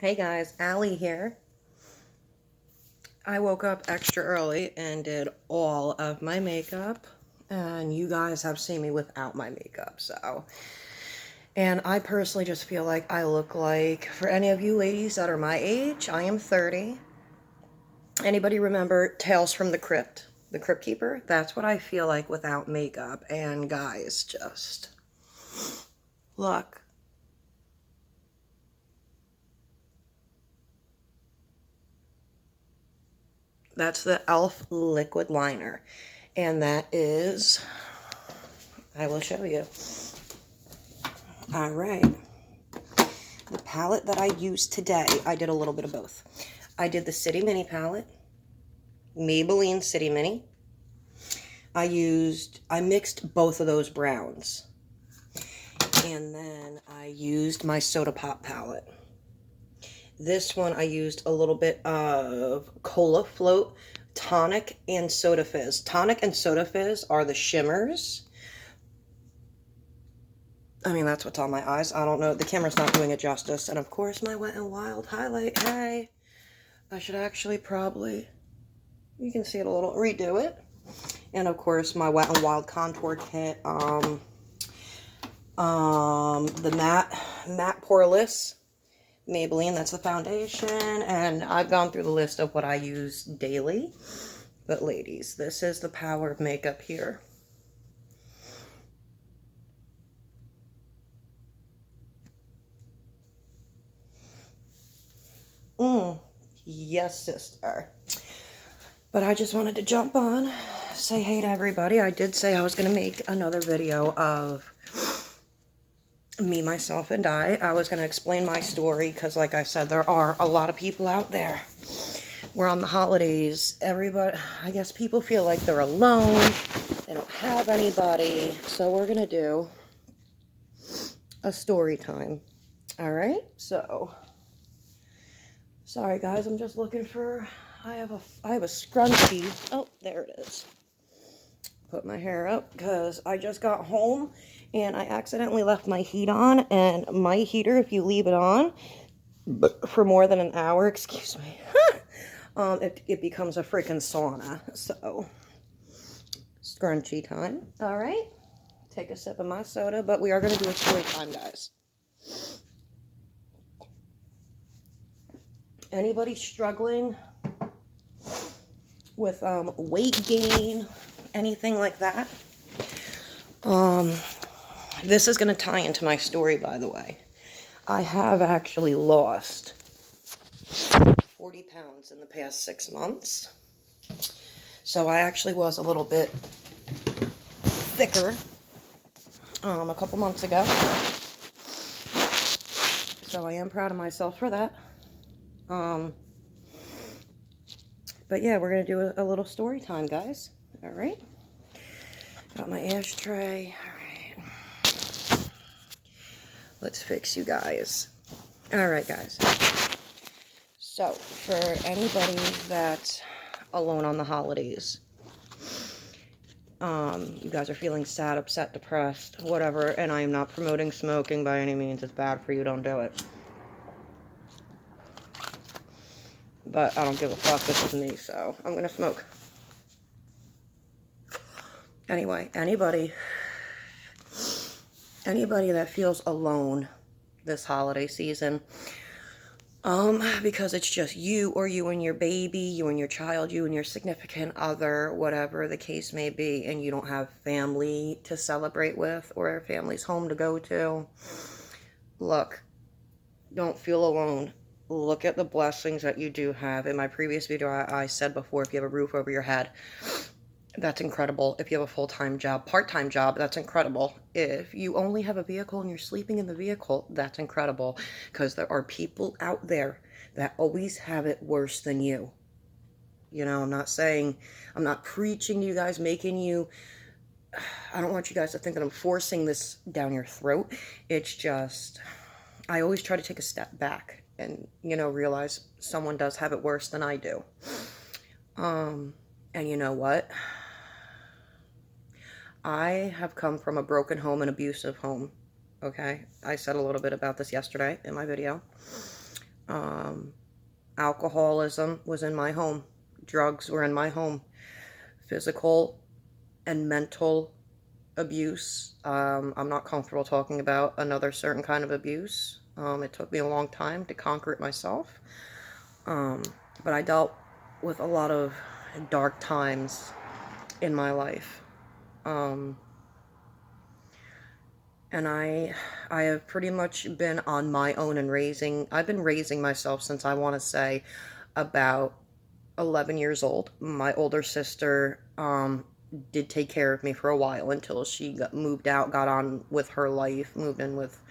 Hey guys, Allie here. I woke up extra early and did all of my makeup, and you guys have seen me without my makeup, so. And I personally just feel like I look like, for any of you ladies that are my age, I am 30. Anybody remember Tales from the Crypt? The Crypt Keeper? That's what I feel like without makeup, and guys, just look. That's the e.l.f. liquid liner. And that is, I will show you. All right. The palette that I used today, I did a little bit of both. I did the City Mini palette, Maybelline City Mini. I mixed both of those browns. And then I used my Soda Pop palette. This one I used a little bit of Cola Float, Tonic, and Soda Fizz. Tonic and Soda Fizz are the shimmers. I mean, that's what's on my eyes. I don't know. The camera's not doing it justice. And of course, my Wet n Wild highlight. Hey, I should actually probably, you can see it a little, redo it. And of course, my Wet n Wild contour kit. The matte poreless Maybelline. That's the foundation. And I've gone through the list of what I use daily. But ladies, this is the power of makeup here. Yes, sister. But I just wanted to jump on, say hey to everybody. I did say I was going to make another video of me, myself, and I was going to explain my story because, like I said, there are a lot of people out there. We're on the holidays. Everybody, I guess people feel like they're alone. They don't have anybody. So we're going to do a story time. All right? So, sorry guys, I'm just looking for, I have a scrunchie. Oh, there it is. Put my hair up because I just got home and I accidentally left my heat on, and my heater, if you leave it on for more than an hour, excuse me, it becomes a freaking sauna. So, scrunchie time. All right, take a sip of my soda, but we are going to do a story time, guys. Anybody struggling with weight gain, anything like that? This is going to tie into my story, by the way. I have actually lost 40 pounds in the past 6 months. So I actually was a little bit thicker a couple months ago. So I am proud of myself for that. But yeah, we're going to do a little story time, guys. All right. Got my ashtray. All right. Let's fix you guys. All right, guys. So, for anybody that's alone on the holidays, you guys are feeling sad, upset, depressed, whatever, and I am not promoting smoking by any means. It's bad for you. Don't do it. But I don't give a fuck. This is me, so I'm gonna smoke. Anyway, anybody that feels alone this holiday season, because it's just you or you and your baby, you and your child, you and your significant other, whatever the case may be, and you don't have family to celebrate with or a family's home to go to, look, don't feel alone. Look at the blessings that you do have. In my previous video, I said before, if you have a roof over your head, that's incredible. If you have a full-time job, part-time job, that's incredible. If you only have a vehicle and you're sleeping in the vehicle, that's incredible. Because there are people out there that always have it worse than you. You know, I'm not preaching to you guys, making you, I don't want you guys to think that I'm forcing this down your throat. It's just, I always try to take a step back and, you know, realize someone does have it worse than I do. And you know what? I have come from a broken home, an abusive home, okay? I said a little bit about this yesterday in my video. Alcoholism was in my home. Drugs were in my home. Physical and mental abuse. I'm not comfortable talking about another certain kind of abuse. It took me a long time to conquer it myself. But I dealt with a lot of dark times in my life. And I have pretty much been on my own and I've been raising myself since I want to say about 11 years old. My older sister did take care of me for a while until she moved out, got on with her life, moved in with,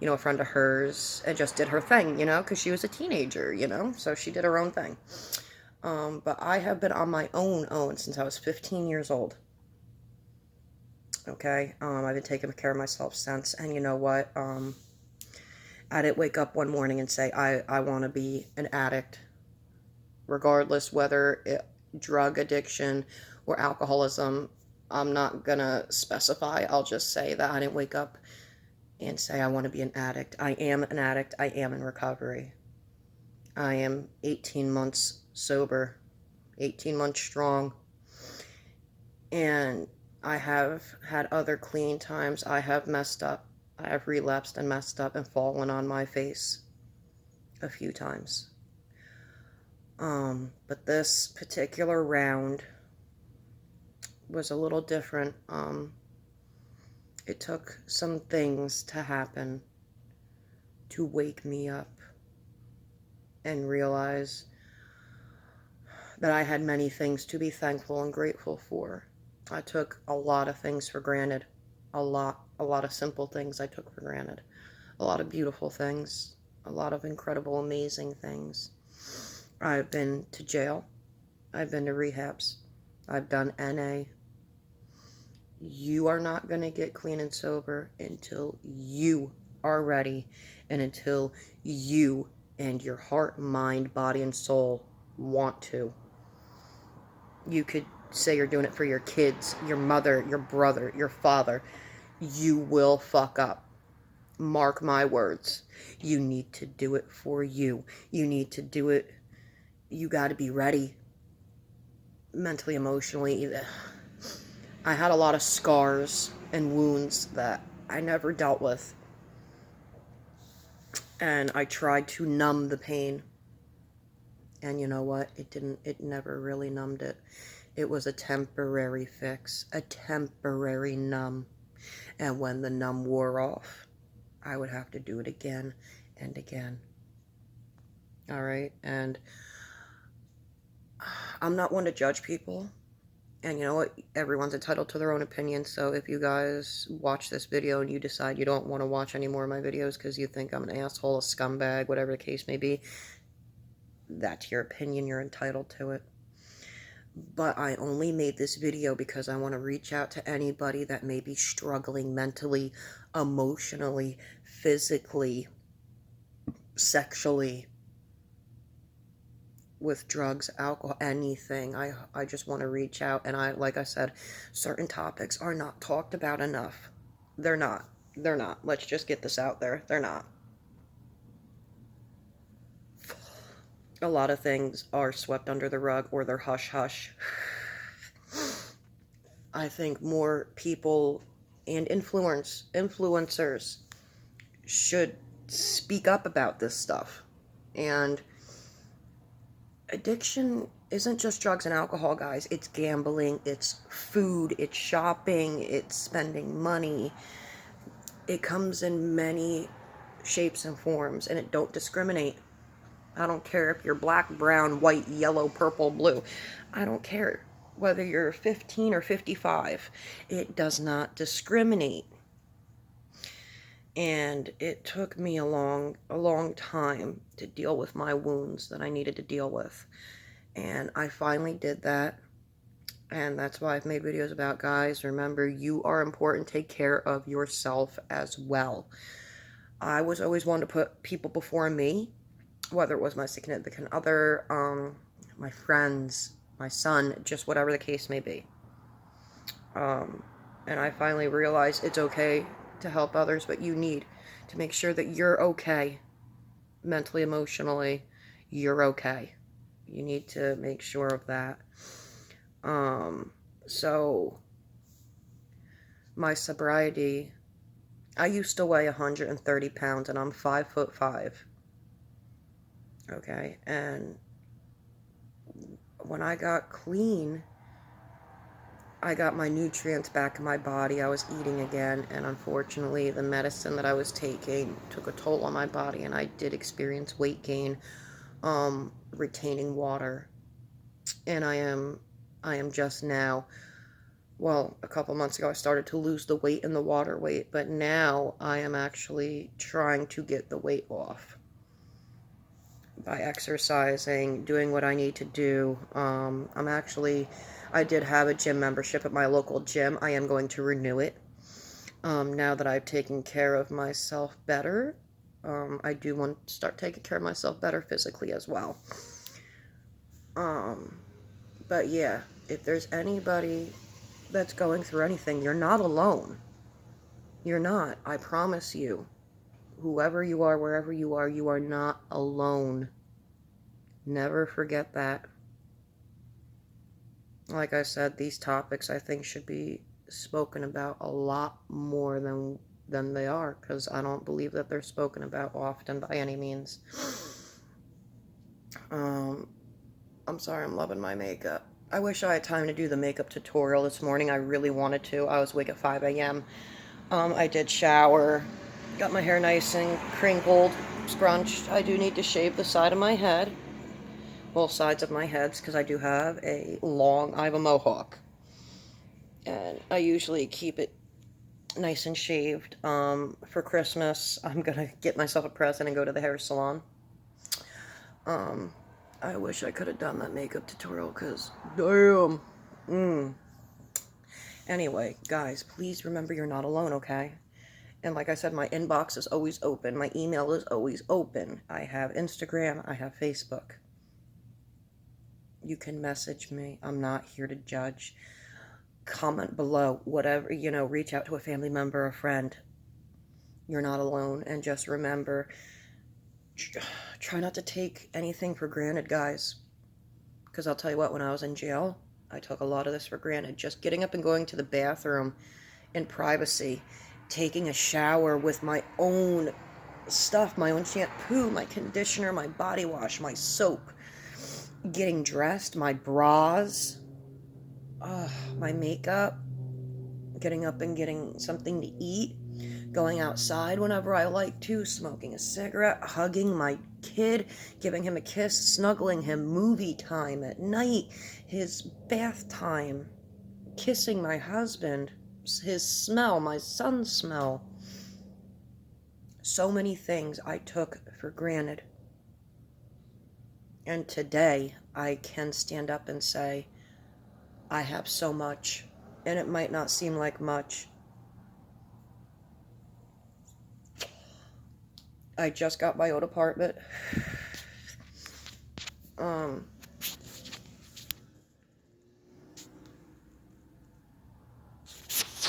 a friend of hers, and just did her thing, because she was a teenager, so she did her own thing. But I have been on my own since I was 15 years old. Okay, I've been taking care of myself since, and you know what, I didn't wake up one morning and say, I want to be an addict, regardless whether drug addiction or alcoholism. I'm not gonna specify, I'll just say that I didn't wake up and say I want to be an addict. I am an addict, I am in recovery. I am 18 months sober, 18 months strong, and I have had other clean times. I have messed up. I have relapsed and messed up and fallen on my face a few times. But this particular round was a little different. It took some things to happen to wake me up and realize that I had many things to be thankful and grateful for. I took a lot of things for granted. A lot of simple things I took for granted. A lot of beautiful things. A lot of incredible, amazing things. I've been to jail. I've been to rehabs. I've done NA. You are not going to get clean and sober until you are ready and until you and your heart, mind, body, and soul want to. You could say you're doing it for your kids, your mother, your brother, your father. You will fuck up. Mark my words. You need to do it for you. You need to do it. You got to be ready. Mentally, emotionally. I had a lot of scars and wounds that I never dealt with. And I tried to numb the pain. And you know what? It never really numbed it. It was a temporary fix, a temporary numb. And when the numb wore off, I would have to do it again and again. All right? And I'm not one to judge people. And you know what? Everyone's entitled to their own opinion. So if you guys watch this video and you decide you don't want to watch any more of my videos because you think I'm an asshole, a scumbag, whatever the case may be, that's your opinion. You're entitled to it. But I only made this video because I want to reach out to anybody that may be struggling mentally, emotionally, physically, sexually, with drugs, alcohol, anything. I just want to reach out, and like I said, certain topics are not talked about enough. They're not. Let's just get this out there. They're not. A lot of things are swept under the rug or they're hush-hush. I think more people and influencers should speak up about this stuff. And addiction isn't just drugs and alcohol, guys. It's gambling, it's food, it's shopping, it's spending money. It comes in many shapes and forms, and it don't discriminate. I don't care if you're black, brown, white, yellow, purple, blue. I don't care whether you're 15 or 55. It does not discriminate. And it took me a long time to deal with my wounds that I needed to deal with. And I finally did that. And that's why I've made videos about, guys, remember, you are important. Take care of yourself as well. I was always one to put people before me, whether it was my significant other, my friends, my son, just whatever the case may be. And I finally realized it's okay to help others, but you need to make sure that you're okay. mentally, emotionally, you're okay. You need to make sure of that. So my sobriety, I used to weigh 130 pounds and I'm 5'5". Okay. And when I got clean, I got my nutrients back in my body. I was eating again, and unfortunately the medicine that I was taking took a toll on my body, and I did experience weight gain, retaining water. And I am just now, well, a couple months ago I started to lose the weight and the water weight, but now I am actually trying to get the weight off by exercising, doing what I need to do. I did have a gym membership at my local gym. I am going to renew it. Now that I've taken care of myself better, I do want to start taking care of myself better physically as well. But yeah, if there's anybody that's going through anything, you're not alone. You're not. I promise you. Whoever you are, wherever you are not alone. Never forget that. Like I said, these topics I think should be spoken about a lot more than they are, because I don't believe that they're spoken about often by any means. I'm sorry, I'm loving my makeup. I wish I had time to do the makeup tutorial this morning. I really wanted to. I was awake at 5 a.m. I did shower, got my hair nice and crinkled, scrunched. I do need to shave the side of my head, both sides of my heads, because I have a mohawk. And I usually keep it nice and shaved. For Christmas, I'm gonna get myself a present and go to the hair salon. I wish I could have done that makeup tutorial, because damn. Anyway, guys, please remember you're not alone, okay? And like I said, my inbox is always open. My email is always open. I have Instagram. I have Facebook. You can message me. I'm not here to judge. Comment below. Whatever, reach out to a family member, a friend. You're not alone. And just remember, try not to take anything for granted, guys. Because I'll tell you what, when I was in jail, I took a lot of this for granted. Just getting up and going to the bathroom in privacy, taking a shower with my own stuff, my own shampoo, my conditioner, my body wash, my soap, getting dressed, my bras, my makeup, getting up and getting something to eat, going outside whenever I like to, smoking a cigarette, hugging my kid, giving him a kiss, snuggling him, movie time at night, his bath time, kissing my husband, his smell, my son's smell. So many things I took for granted. And today I can stand up and say, I have so much. And it might not seem like much. I just got my own apartment.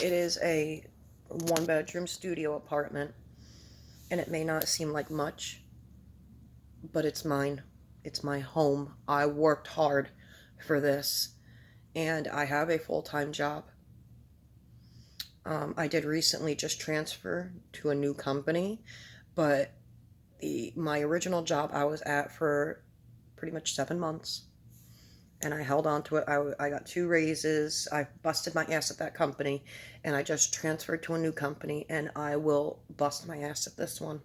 It is a 1-bedroom studio apartment, and it may not seem like much, but it's mine. It's my home. I worked hard for this, and I have a full-time job. I did recently just transfer to a new company, but my original job I was at for pretty much 7 months. And I held on to it. I got 2 raises. I busted my ass at that company, and I just transferred to a new company, and I will bust my ass at this one.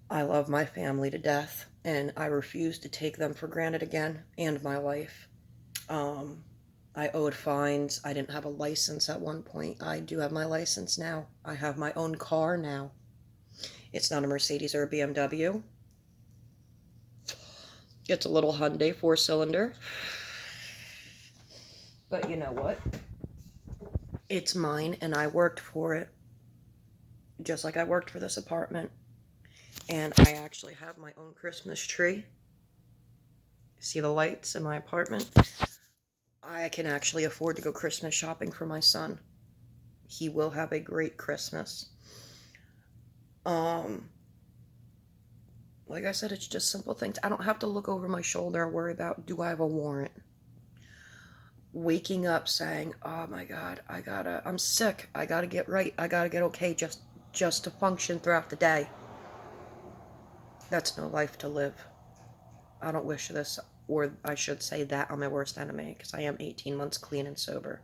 I love my family to death, and I refuse to take them for granted again, and my life. I owed fines. I didn't have a license at one point. I do have my license now. I have my own car now. It's not a Mercedes or a BMW. It's a little Hyundai 4-cylinder. But you know what? It's mine, and I worked for it. Just like I worked for this apartment. And I actually have my own Christmas tree. See the lights in my apartment? I can actually afford to go Christmas shopping for my son. He will have a great Christmas. Like I said, it's just simple things. I don't have to look over my shoulder and worry about, do I have a warrant? Waking up saying, oh my God, I'm sick. I gotta get right. I gotta get okay just to function throughout the day. That's no life to live. I don't wish this, or I should say that, on my worst enemy, because I am 18 months clean and sober.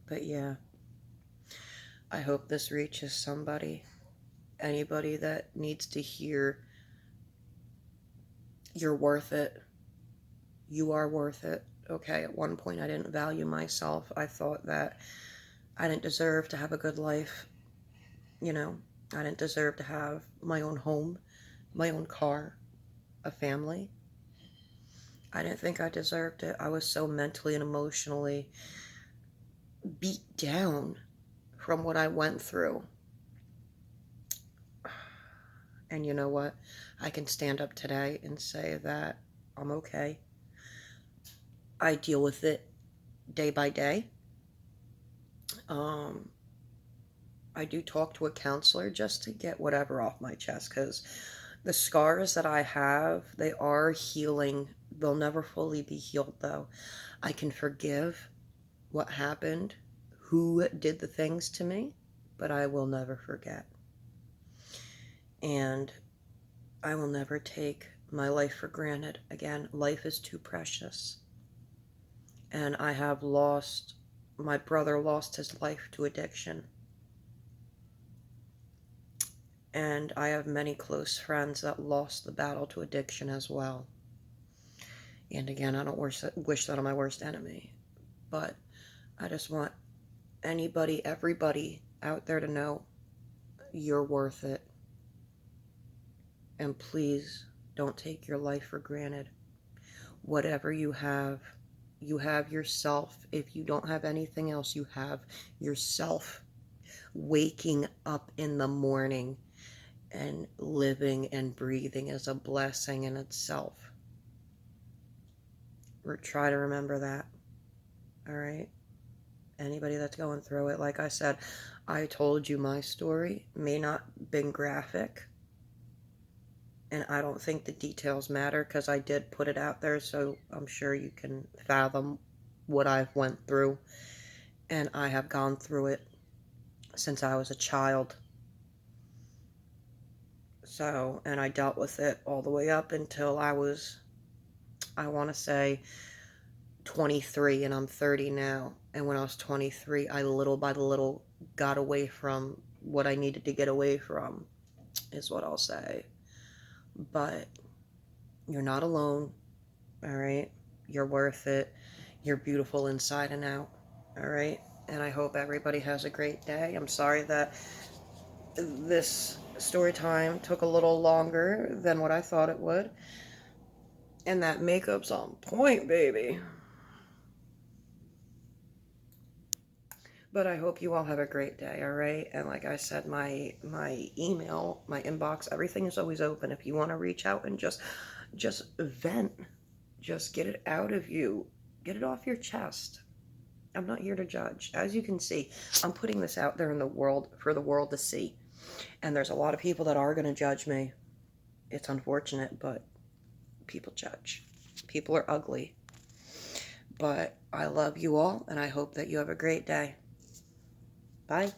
But yeah, I hope this reaches somebody, anybody that needs to hear, you're worth it. You are worth it. Okay, at one point I didn't value myself. I thought that I didn't deserve to have a good life. You know, I didn't deserve to have my own home, my own car, a family. I didn't think I deserved it. I was so mentally and emotionally beat down from what I went through. And you know what? I can stand up today and say that I'm okay. I deal with it day by day. I do talk to a counselor just to get whatever off my chest, because the scars that I have, they are healing. They'll never fully be healed, though. I can forgive what happened, who did the things to me, but I will never forget. And I will never take my life for granted. Again, life is too precious. And I have lost, my brother lost his life to addiction. And I have many close friends that lost the battle to addiction as well. And again, I don't wish that on my worst enemy. But I just want anybody, everybody out there to know you're worth it. And please don't take your life for granted. Whatever you have yourself. If you don't have anything else, you have yourself. Waking up in the morning and living and breathing is a blessing in itself. Try to remember that. All right? Anybody that's going through it, like I said, I told you my story. May not have been graphic, and I don't think the details matter because I did put it out there, so I'm sure you can fathom what I've went through. And I have gone through it since I was a child. So, and I dealt with it all the way up until I was, I want to say, 23, and I'm 30 now. And when I was 23, I little by little got away from what I needed to get away from, is what I'll say. But you're not alone, all right? You're worth it. You're beautiful inside and out, all right? And I hope everybody has a great day. I'm sorry that this story time took a little longer than what I thought it would. And that makeup's on point, baby. But I hope you all have a great day, all right? And like I said, my email, my inbox, everything is always open. If you want to reach out and just vent, just get it out of you. Get it off your chest. I'm not here to judge. As you can see, I'm putting this out there in the world for the world to see. And there's a lot of people that are going to judge me. It's unfortunate, but people judge. People are ugly. But I love you all, and I hope that you have a great day. Bye.